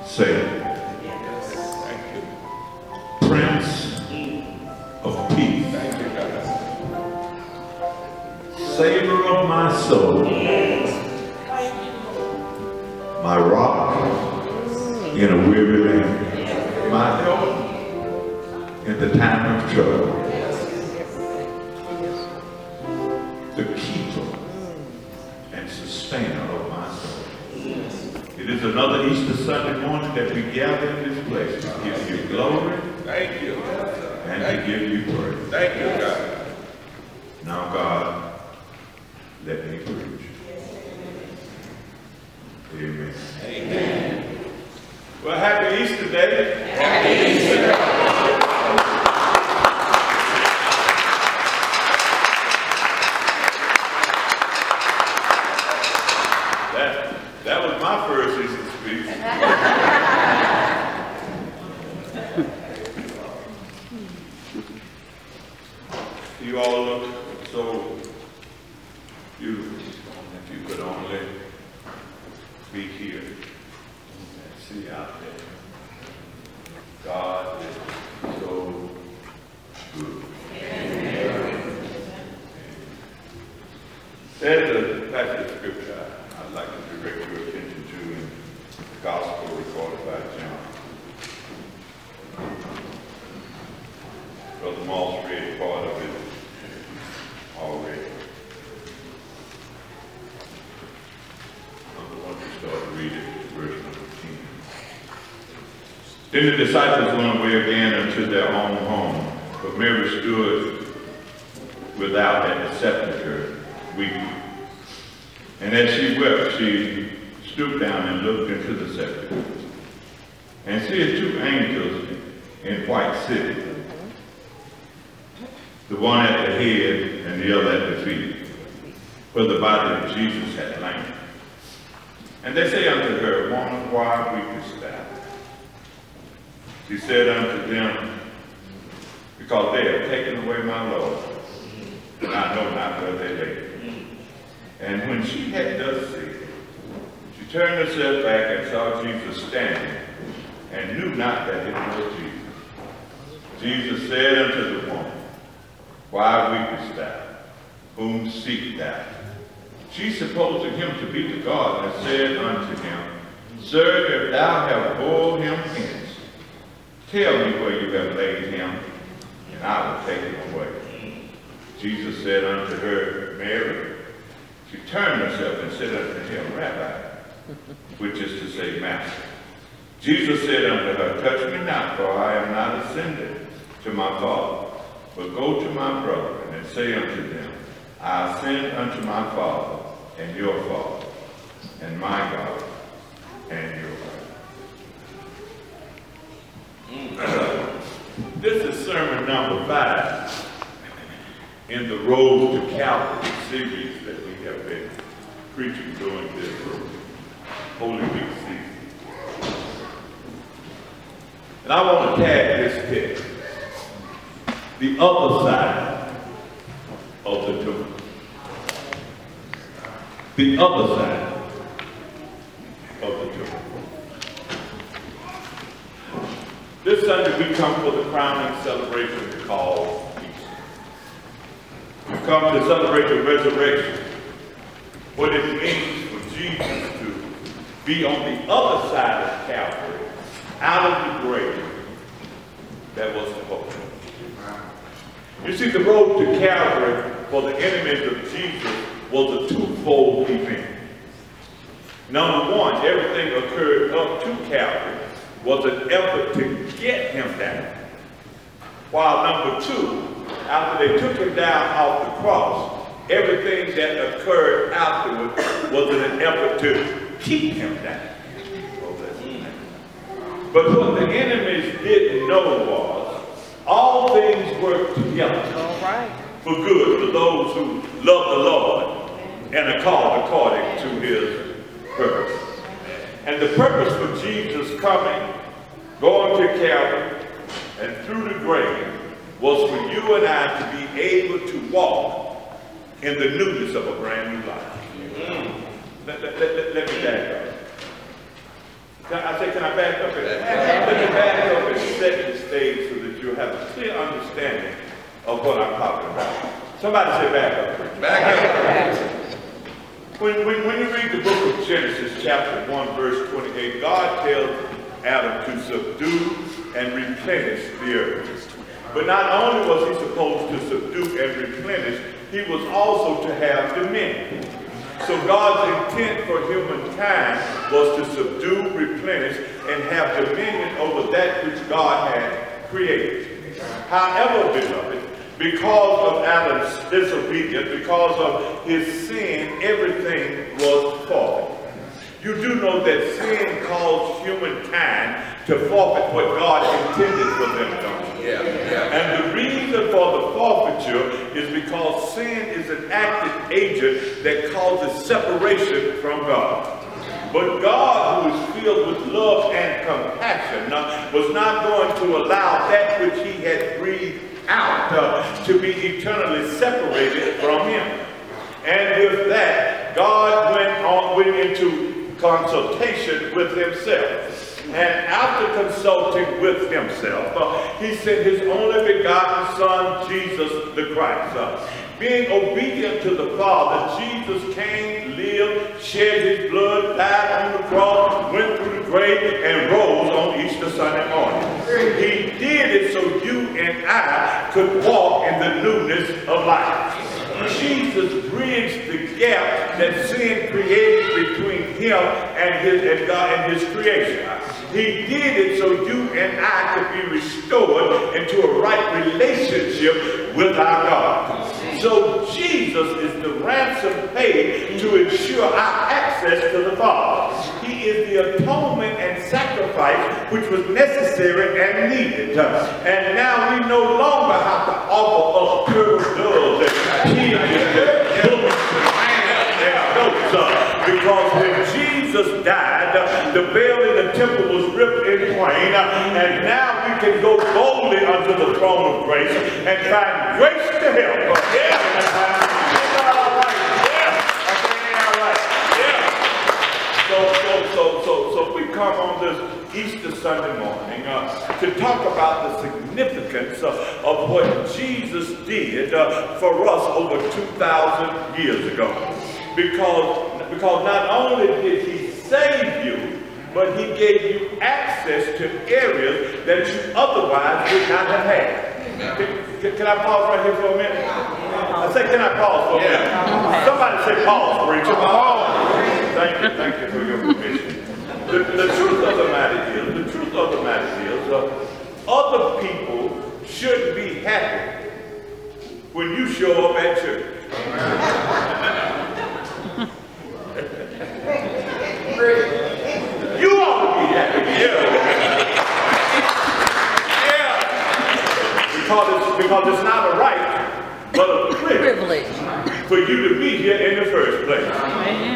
Say, Prince of Peace, Savior of my soul, my rock in a weary land, my help in the time of trouble, the keeper and sustainer of my soul. It is another Easter Sunday morning that we gather in this place to give you glory. Thank you. And to give you praise. Thank you, God. Now, God, let me preach. Amen. Amen. Well, happy Easter Day. Happy Easter Day. That was my first Easter speech. You all look so beautiful. If you could only be here and see out there. God is so good. Amen. There's a passage of scripture I'd like to direct your attention to in the gospel recorded by John. Brother Moss read part of it already. I'm going to start reading verse number 10. Then the disciples went away again unto their own home, but Mary stood without at the sepulchre weeping. And as she wept, she stooped down and looked into the sepulchre, and seeing two angels in white sitting, the one at the head and the other at the feet, where the body of Jesus had lain. And they say unto her, Woman, why weepest thou? She said unto them, Because they have taken away my Lord, and I know not where they lay. And when she had thus said, she turned herself back and saw Jesus standing, and knew not that it was Jesus. Jesus said unto the woman, Why weepest thou? Whom seek thou? She, supposing him to be the gardener, said unto him, Sir, if thou have bore him hence, tell me where you have laid him, and I will take him away. Jesus said unto her, Mary. She turned herself and said unto him, Rabbi, which is to say, Master. Jesus said unto her, Touch me not, for I am not ascended to my Father, but go to my brethren and say unto them, I ascend unto my Father and your Father, and my God and your God. This is sermon number 5 in the Road to Calvary series that we have been preaching during this Holy Week season. And I want to tag this text, the other side of the tomb. The other side of the tomb. This Sunday we come for the crowning celebration called Easter. We come to celebrate the resurrection, what it means for Jesus to be on the other side of Calvary, out of the grave that was the hope. You see, the road to Calvary for the enemies of Jesus was a twofold event. Number one, everything occurred up to Calvary was an effort to get him down. While number two, after they took him down off the cross, everything that occurred afterward was in an effort to keep him down. But what the enemies didn't know was all things work together for good for those who love the Lord and are called according to his purpose. And the purpose for Jesus coming, going to Calvary, and through the grave was for you and I to be able to walk in the newness of a brand new life. Let me back up. Can I back up? Let me back up and set the stage so that you'll have a clear understanding of what I'm talking about. Somebody say back up. Back up. When you read the book of Genesis, chapter 1, verse 28, God tells Adam to subdue and replenish the earth. But not only was he supposed to subdue and replenish, he was also to have dominion. So God's intent for humankind was to subdue, replenish, and have dominion over that which God had created. However, beloved, because of Adam's disobedience, because of his sin, everything was fallen. You do know that sin caused humankind to forfeit what God intended for them, don't you? Yeah. And the reason for the forfeiture is because sin is an active agent that causes separation from God. But God, who is filled with love and compassion, was not going to allow that which he had breathed out to be eternally separated from him. And with that, God went into consultation with himself. And after consulting with himself, he sent his only begotten Son, Jesus the Christ. Being obedient to the Father, Jesus came, lived, shed his blood, died on the cross, went through the grave, and rose on Easter Sunday morning. He did it so you and I could walk in the newness of life. Jesus bridged the gap that sin created between him and God and his creation. He did it so you and I could be restored into a right relationship with our God. So Jesus is the ransom paid to ensure our access to the Father. He is the atonement and sacrifice which was necessary and needed. And now we no longer have to offer up turtle doves and pigeons and bullocks and goats. Because when Jesus died, the veil in the temple was ripped in twain, and now we can go boldly unto the throne of grace and find grace to help. So we come on this Easter Sunday morning to talk about the significance of what Jesus did for us over 2,000 years ago. Because not only did he save you, but he gave you access to areas that you otherwise would not have had. Can I pause right here for a minute? I say, can I pause for a minute? Somebody say pause, preacher. Pause. Thank you for your permission. The truth of the matter is, other people should be happy when you show up at church. You ought to be happy. Because it's not a right, but a privilege for you to be here in the first place.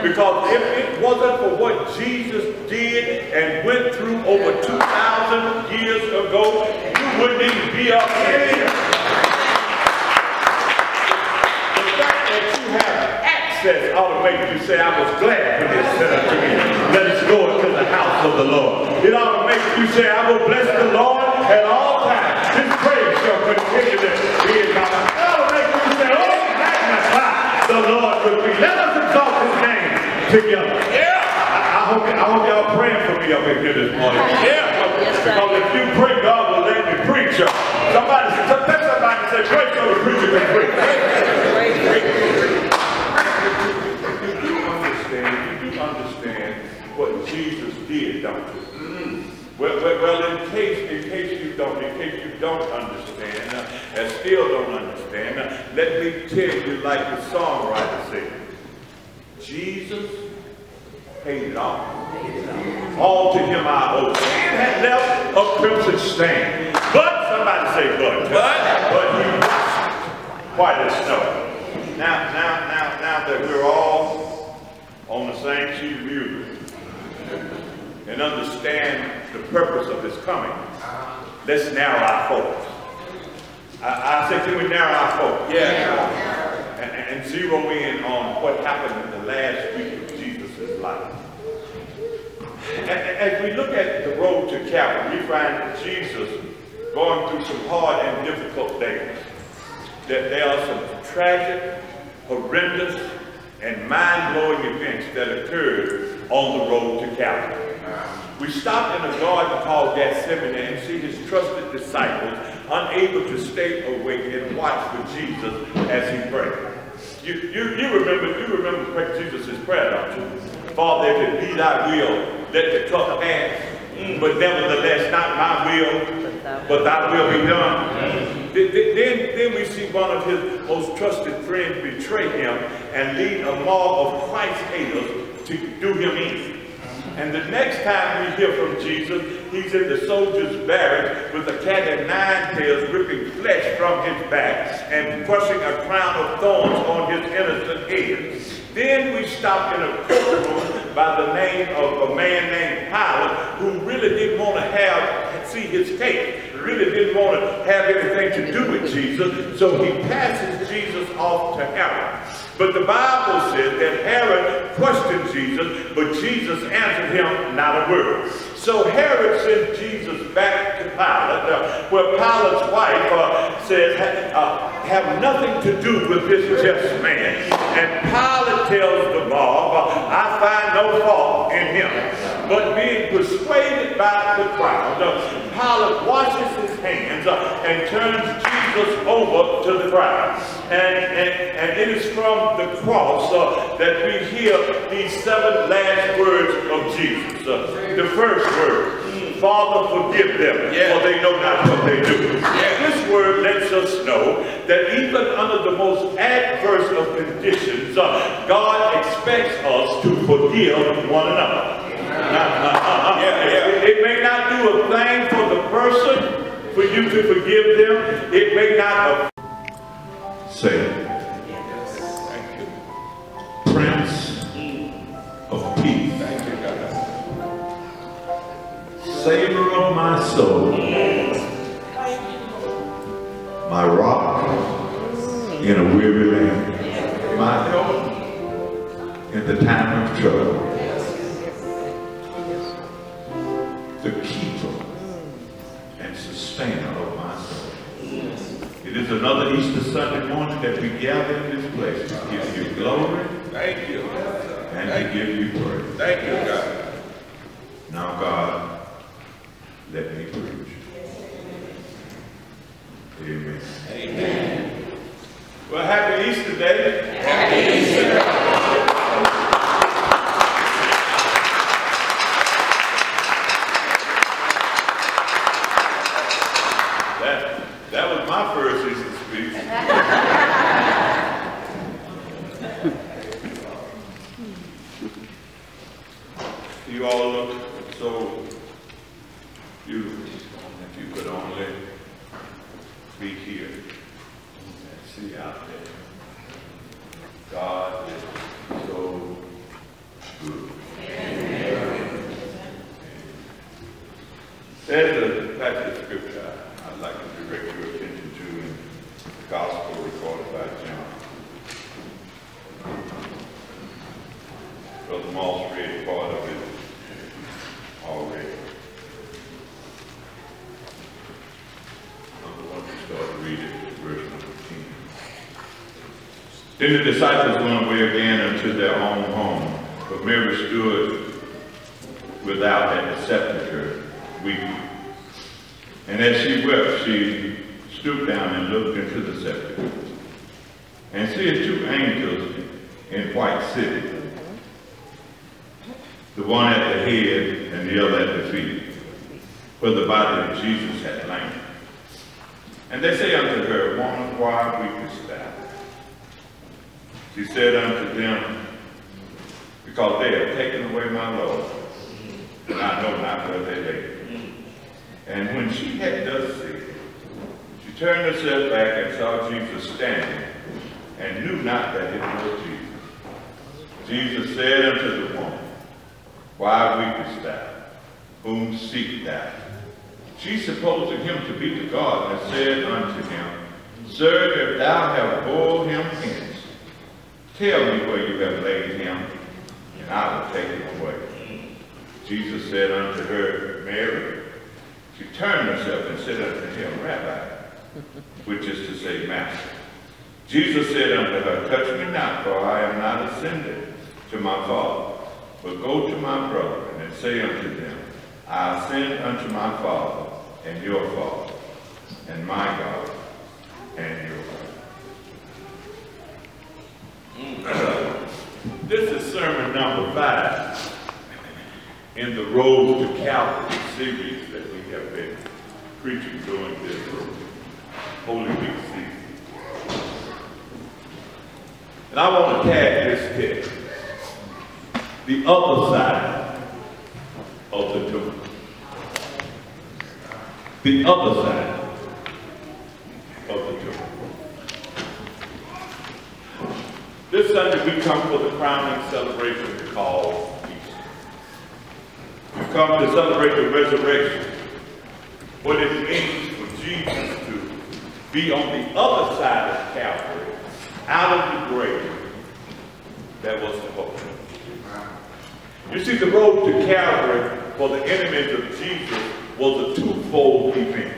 Because if it wasn't for what Jesus did and went through over 2,000 years ago, you wouldn't even be up here. The fact that you have access ought to make you say, I was glad for this to me. Let us go into the house of the Lord. It ought to make you say, I will bless the Lord at all times. His praise shall continue to be in my mouth. It ought to make you say, oh, magnify the Lord with me. Let us exalt his name together. I hope y'all praying for me up in here this morning. Because if you pray, God will let me preach. Somebody say, pray so the preacher can preach. You do understand what Jesus did, don't you? Well, in case you don't understand, and still don't understand, let me tell you like the songwriter said, Jesus paid it all. All to him I owe. Sin had left a crimson stain. But, somebody say but he washed white as snow. Now that we're all on the same sheet of music and understand the purpose of his coming, let's narrow our focus. I say, can we narrow our focus? And zero in on what happened in the last week of Jesus' life. as we look at the road to Calvary, we find Jesus going through some hard and difficult days. That there are some tragic, horrendous, and mind-blowing events that occurred on the road to Calvary. We stopped in a garden called Gethsemane and see his trusted disciples unable to stay awake and watch for Jesus as he prayed. You remember Jesus' prayer, don't you? Father, if it be thy will, let the cup pass, but nevertheless not my will, but thy will be done. Then we see one of his most trusted friends betray him and lead a mob of Christ haters to do him in. And the next time we hear from Jesus, he's in the soldiers' barracks with a cat of nine tails ripping flesh from his back and crushing a crown of thorns on his innocent head. Then we stop in a courtroom by the name of a man named Pilate, who really didn't want to see his case, really didn't want to have anything to do with Jesus, so he passes Jesus off to Herod. But the Bible says that Herod questioned Jesus, but Jesus answered him not a word. So Herod sent Jesus back to Pilate, where Pilate's wife says, have nothing to do with this just man. And Pilate tells the mob, I find no fault in him. But being persuaded by the crowd, Pilate washes his hands and turns Jesus over to the crowd. And it is from the cross that we hear these 7 last words of Jesus. The first word, Father, forgive them, for they know not what they do. This word lets us know that even under the most adverse of conditions, God expects us to forgive one another. It may not do a thing for the person for you to forgive them. It may not. Say it. Thank you. Prince of Peace. Thank you, God. Savior of my soul. My rock in a weary land. My help in the time of trouble. The keeper and sustainer of my soul. It is another Easter Sunday morning that we gather in this place to give you glory. Thank you. And to give you praise. Thank you, God. Now, God, let me preach. Amen. Amen. Well, happy Easter Day. Happy Easter Day. That was my first Easter speech. You all look so beautiful. If you could only be here and see out there. God is so good. There's a passage of scripture I'd like to direct your attention to in the gospel recorded by John. Brother Moss read part of it already. I want to start to read it, verse number 10. Then the disciples went away again unto their own home, but Mary stood without at the sepulchre, weeping. And as she wept, she stooped down and looked into the sepulchre, and seeing 2 angels in white sitting, the one at the head and the other at the feet, where the body of Jesus had lain. And they say unto her, Woman, why weepest thou? She said unto them, Because they have taken away my Lord, and I know not where they lay. And when she had thus said, she turned herself back and saw Jesus standing, and knew not that it was Jesus. Jesus said unto the woman, Why weepest thou? Whom seekest thou? She, supposing him to be the gardener, said unto him, Sir, if thou have bore him hence, tell me where you have laid him, and I will take him away. Jesus said unto her, Mary. She turned herself and said unto him, Rabbi, which is to say, Master. Jesus said unto her, Touch me not, for I am not ascended to my Father, but go to my brethren and say unto them, I ascend unto my Father and your Father, and my God and your God. This is sermon number 5 in the Road to Calvary series that we have been preaching during this Holy Week season. And I want to tag this text, the other side of the tomb. The other side of the tomb. This Sunday we come for the crowning celebration we call Easter. We come to celebrate the resurrection, what it means for Jesus to be on the other side of Calvary, out of the grave that was the hope. You see, the road to Calvary for the enemies of Jesus was a twofold event.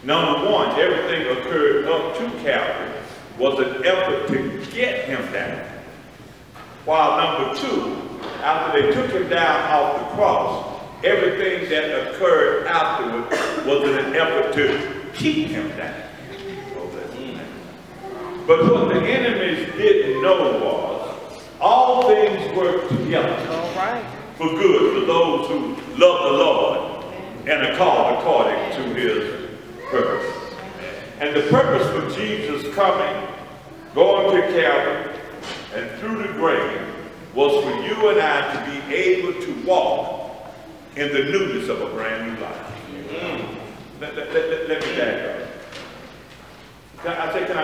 Number one, everything occurred up to Calvary was an effort to get him down. While number two, after they took him down off the cross, everything that occurred afterward was in an effort to keep him down. But what the enemies didn't know was all things work together for good for those who love the Lord and are called according to his purpose. And the purpose for Jesus coming, going to Calvary, and through the grave was for you and I to be able to walk in the newness of a brand new life. Let me back up. Can I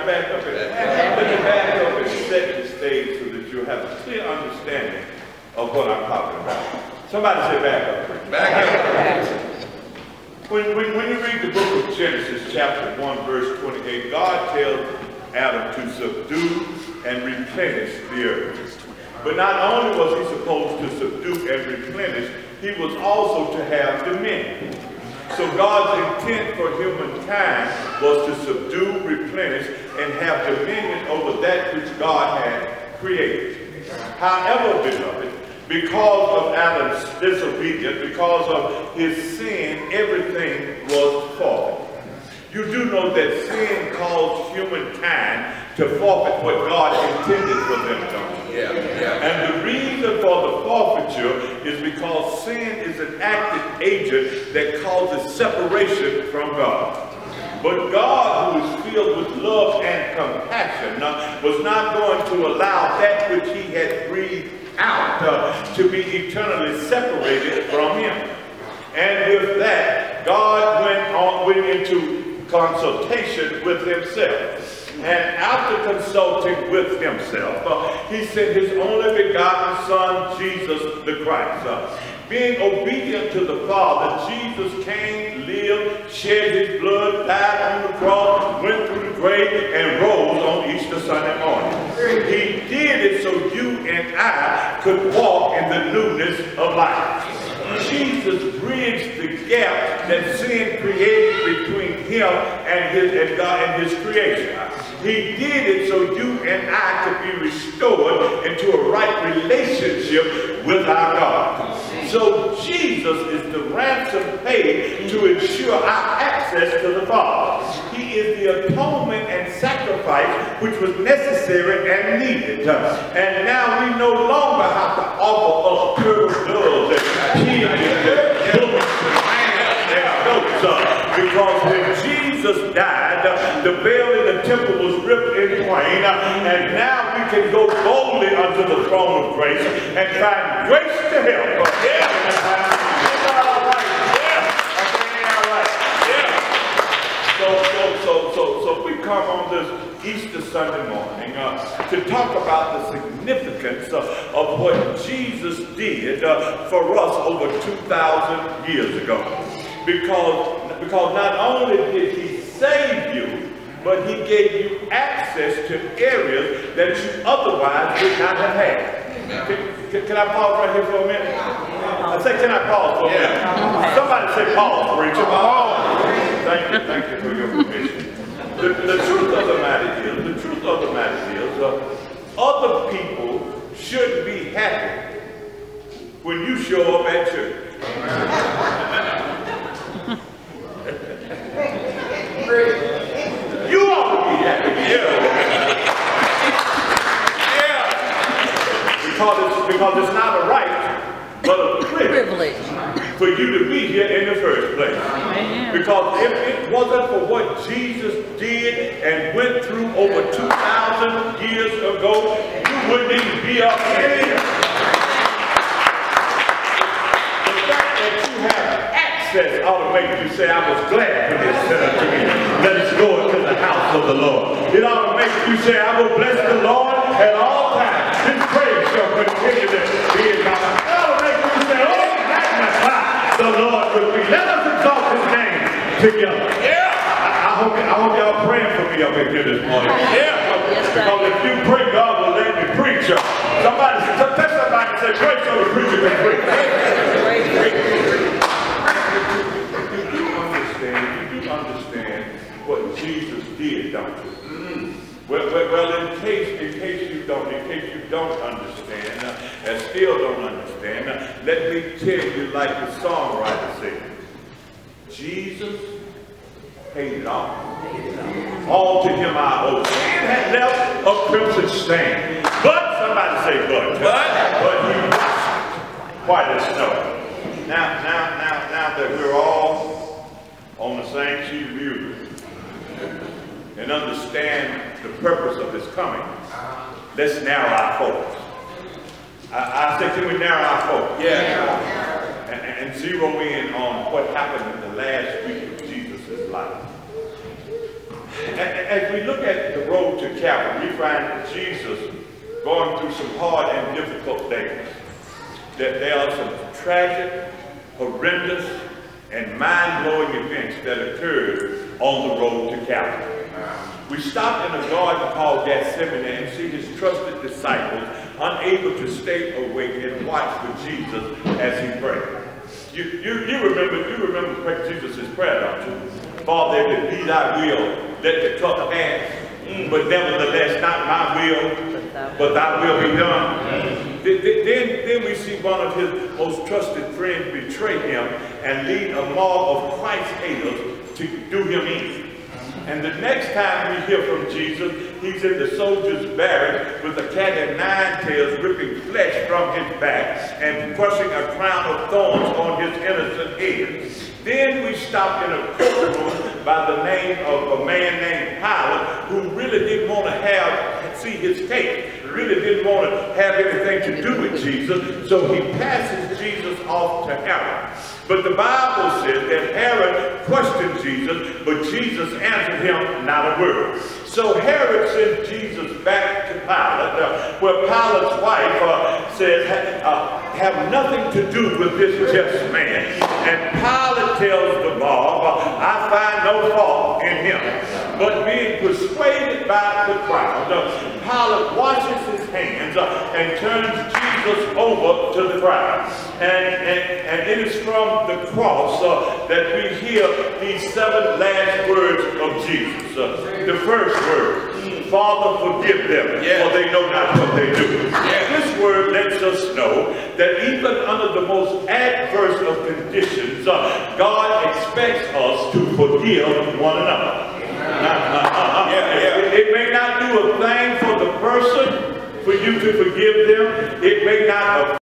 back up? Let me back up and set the stage so that you'll have a clear understanding of what I'm talking about. Somebody say back up. Back up. When you read the book of Genesis, chapter 1, verse 28, God tells Adam to subdue and replenish the earth. But not only was he supposed to subdue and replenish, he was also to have dominion. So God's intent for humankind was to subdue, replenish, and have dominion over that which God had created. However, beloved, because of Adam's disobedience, because of his sin, everything was forfeit. You do know that sin caused humankind to forfeit what God intended for them, don't you? And the reason for the forfeiture is because sin is an active agent that causes separation from God. But God, who is filled with love and compassion, was not going to allow that which he had breathed out to be eternally separated from him. And with that, God went into consultation with himself. And after consulting with himself, he sent his only begotten Son, Jesus the Christ. Being obedient to the Father, Jesus came, lived, shed his blood, died on the cross, went through the grave, and rose on Easter Sunday morning. He did it so you and I could walk in the newness of life. Jesus bridged the gap that sin created between him and God and his creation. He did it so you and I could be restored into a right relationship with our God. So Jesus is the ransom paid to ensure our access to the Father. He is the atonement and sacrifice which was necessary and needed. And now we no longer have to offer up turtle doves and pigeons and bullocks and lambs and goats. Because when Jesus died, the veil in the temple was ripped in twain, and now we can go boldly unto the throne of grace and find grace to help. So we come on this Easter Sunday morning to talk about the significance of what Jesus did for us over 2,000 years ago. Because not only did he save you, but he gave you access to areas that you otherwise would not have had. Can I pause right here for a minute? I say, can I pause for a minute? Somebody say pause, preacher. Pause. Thank you for your permission. The truth of the matter is, other people should be happy when you show up at church. You ought to be happy, because it's not a right, but a privilege for you to be here in the first place. Because if it wasn't for what Jesus did and went through over 2,000 years ago, you wouldn't even be up here. The fact that you have access ought to make you say, I was glad when they sent unto me, let us go into the house of the Lord. It ought to make you say, I will bless the Lord at all times. His praise shall continue to be in my mouth. It ought to make you say, oh, magnify the Lord with me. Let us exalt his name together. I hope y'all praying for me up in here this morning. Because if you pray, God will let me preach. Somebody, tell somebody and say, pray so the preacher can preach. You do understand what Jesus did, don't you? Well, in case you don't understand, and still don't understand, let me tell you like the songwriter said, Jesus paid it all. All to him I owe. Sin had left a crimson stain. But, somebody say but he washed white as snow. Now that we're all on the same sheet of music, and understand the purpose of his coming, let's narrow our focus. I said, can we narrow our focus? And zero in on what happened in the last week of Jesus' life. As we look at the road to Calvary, we find Jesus going through some hard and difficult days. There are some tragic, horrendous, and mind-blowing events that occurred on the road to Calvary. We stopped in a garden called Gethsemane and see his trusted disciples unable to stay awake and watch for Jesus as he prayed. You remember Jesus' prayer, don't you? Father, if it be thy will, let the cup pass. But nevertheless, not my will, but thy will be done. Then we see one of his most trusted friends betray him and lead a mob of Christ haters to do him in. And the next time we hear from Jesus, he's in the soldier's barracks with a cat and nine tails ripping flesh from his back and crushing a crown of thorns on his innocent head. Then we stopped in a courtroom by the name of a man named Pilate, who really didn't want to see his case, really didn't want to have anything to do with Jesus, so he passes Jesus off to Herod. But the Bible says that Herod questioned Jesus, but Jesus answered him not a word. So Herod sent Jesus back to Pilate, where Pilate's wife says, have nothing to do with this just man. And Pilate tells the mob, I find no fault in him. But being persuaded by the crowd, Pilate washes his hands and turns Jesus over to the crowd. And it is from the cross that we hear these 7 last words of Jesus. The first word, Father, forgive them, for they know not what they do. This word lets us know that even under the most adverse of conditions, God expects us to forgive one another. It may not do a thing for the person for you to forgive them. It may not